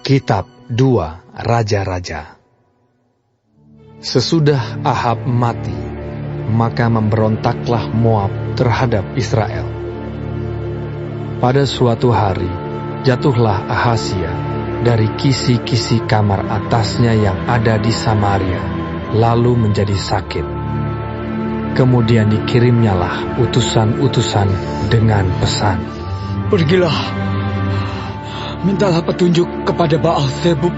Kitab 2 Raja-Raja. Sesudah Ahab mati, maka memberontaklah Moab terhadap Israel. Pada suatu hari, jatuhlah Ahazia dari kisi-kisi kamar atasnya yang ada di Samaria, lalu menjadi sakit. Kemudian dikirimnyalah utusan-utusan dengan pesan, "Pergilah, mintalah petunjuk kepada Baal Zebub,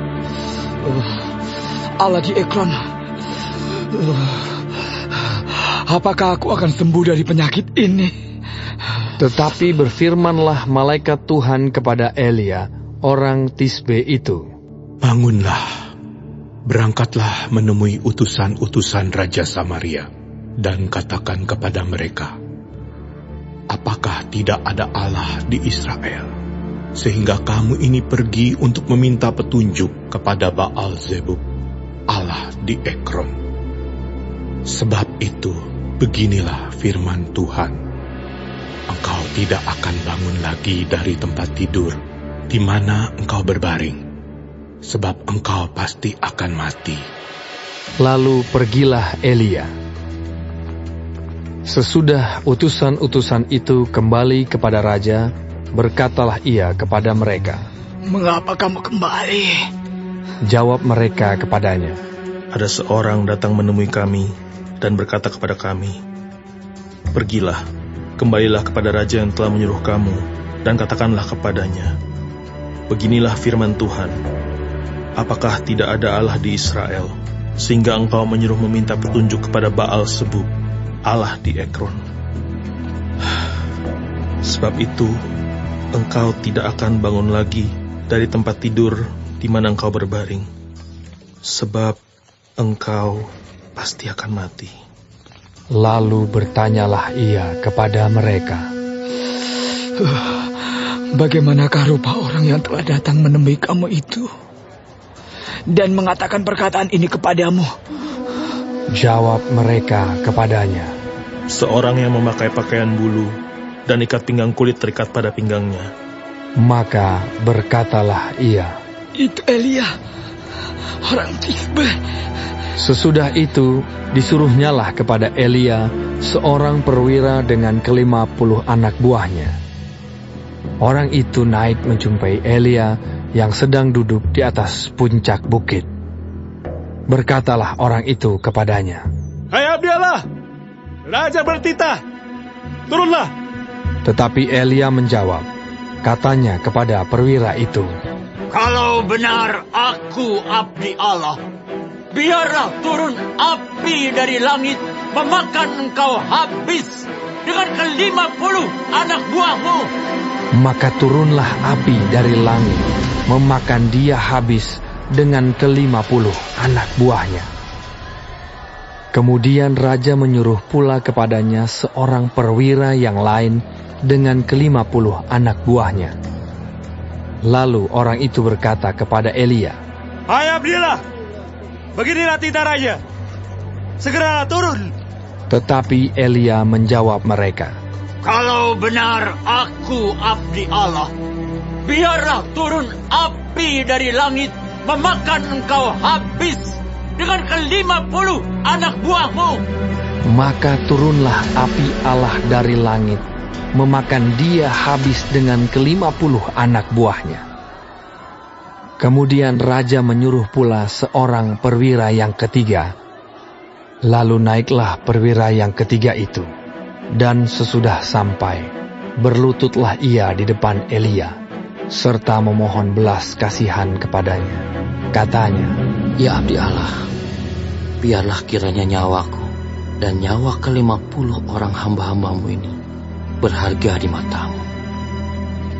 Allah di Ekron. Apakah aku akan sembuh dari penyakit ini?" Tetapi berfirmanlah malaikat Tuhan kepada Elia, orang Tisbe itu, "Bangunlah, berangkatlah menemui utusan-utusan Raja Samaria, dan katakan kepada mereka, apakah tidak ada Allah di Israel, sehingga kamu ini pergi untuk meminta petunjuk kepada Baal Zebub, Allah di Ekron. Sebab itu, beginilah firman Tuhan, engkau tidak akan bangun lagi dari tempat tidur di mana engkau berbaring, sebab engkau pasti akan mati." Lalu pergilah Elia. Sesudah utusan-utusan itu kembali kepada raja, berkatalah ia kepada mereka, "Mengapa kamu kembali?" Jawab mereka kepadanya, "Ada seorang datang menemui kami dan berkata kepada kami, pergilah, kembalilah kepada raja yang telah menyuruh kamu, dan katakanlah kepadanya, beginilah firman Tuhan, apakah tidak ada Allah di Israel, sehingga engkau menyuruh meminta petunjuk kepada Baal Zebub, Allah di Ekron. Sebab itu, engkau tidak akan bangun lagi dari tempat tidur di mana engkau berbaring, sebab engkau pasti akan mati." Lalu bertanyalah ia kepada mereka, "Bagaimanakah rupa orang yang telah datang menemui kamu itu dan mengatakan perkataan ini kepadamu?" Jawab mereka kepadanya, "Seorang yang memakai pakaian bulu dan ikat pinggang kulit terikat pada pinggangnya." Maka berkatalah ia, "Itu Elia, orang Tisbe." Sesudah itu disuruhnyalah kepada Elia seorang perwira dengan 50 anak buahnya. Orang itu naik menjumpai Elia yang sedang duduk di atas puncak bukit. Berkatalah orang itu kepadanya, "Hai abdi Allah, Raja bertitah, turunlah." Tetapi Elia menjawab, katanya kepada perwira itu, "Kalau benar aku abdi Allah, biarlah turun api dari langit memakan engkau habis dengan ke-50 anak buahmu." Maka turunlah api dari langit memakan dia habis dengan ke-50 anak buahnya. Kemudian raja menyuruh pula kepadanya seorang perwira yang lain dengan ke-50 anak buahnya. Lalu orang itu berkata kepada Elia, "Hai abdi Allah, beginilah titah raja, segera turun." Tetapi Elia menjawab mereka, "Kalau benar aku abdi Allah, biarlah turun api dari langit memakan engkau habis dengan ke-50 anak buahmu." Maka turunlah api Allah dari langit memakan dia habis dengan ke-50 anak buahnya. Kemudian raja menyuruh pula seorang perwira yang ketiga. Lalu naiklah perwira yang ketiga itu, dan sesudah sampai, berlututlah ia di depan Elia, serta memohon belas kasihan kepadanya. Katanya, "Ya abdi Allah, biarlah kiranya nyawaku dan nyawa ke-50 orang hamba-hambamu ini berharga di matamu.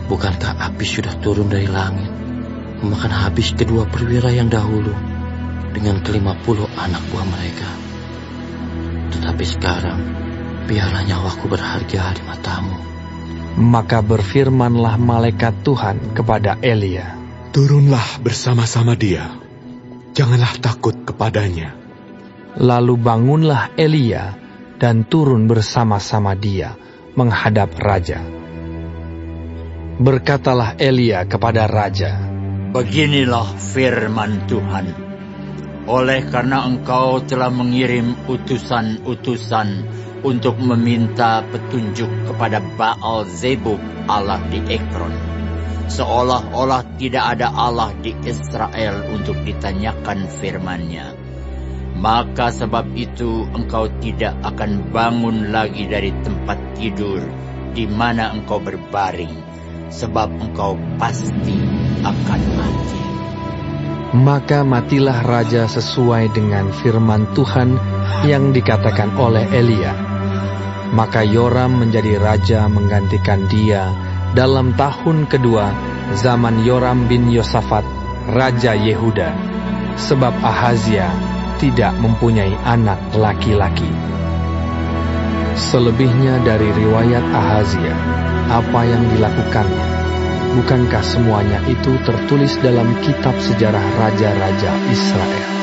Bukankah api sudah turun dari langit memakan habis kedua perwira yang dahulu dengan ke-50 anak buah mereka? Tetapi sekarang, biarlah nyawaku berharga di matamu." Maka berfirmanlah malaikat Tuhan kepada Elia, "Turunlah bersama-sama dia, janganlah takut kepadanya." Lalu bangunlah Elia dan turun bersama-sama dia menghadap raja. Berkatalah Elia kepada raja, Beginilah firman Tuhan. Oleh karena engkau telah mengirim utusan-utusan untuk meminta petunjuk kepada Baal Zebub, Allah di Ekron, seolah-olah tidak ada Allah di Israel untuk ditanyakan firman-Nya, maka sebab itu engkau tidak akan bangun lagi dari tempat tidur di mana engkau berbaring, sebab engkau pasti akan mati. Maka matilah raja sesuai dengan firman Tuhan yang dikatakan oleh Elia. Maka Yoram menjadi raja menggantikan dia dalam tahun kedua zaman Yoram bin Yosafat, raja Yehuda, sebab Ahazia tidak mempunyai anak laki-laki. Selebihnya dari riwayat Ahazia, apa yang dilakukannya, bukankah semuanya itu tertulis dalam kitab sejarah raja-raja Israel?